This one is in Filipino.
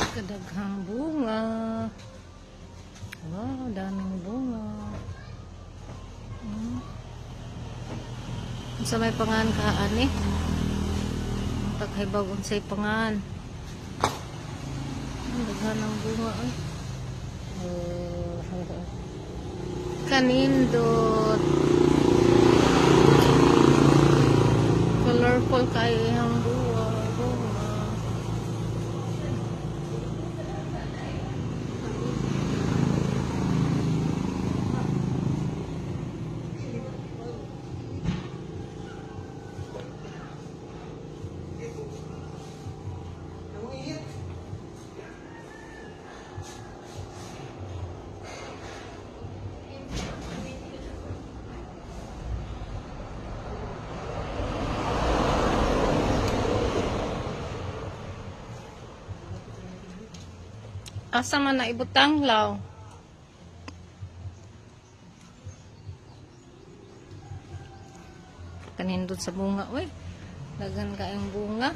Kadaghang bunga. Wow, daming bunga. Sa may pangan kaan eh. Takhibaw unsay pangan. Daghan ng bunga ay. Kanindot. Colorful kayo ang bunga. Asa man na ibutang law? Kanindot sa bunga, uy. Dagan ka yung bunga.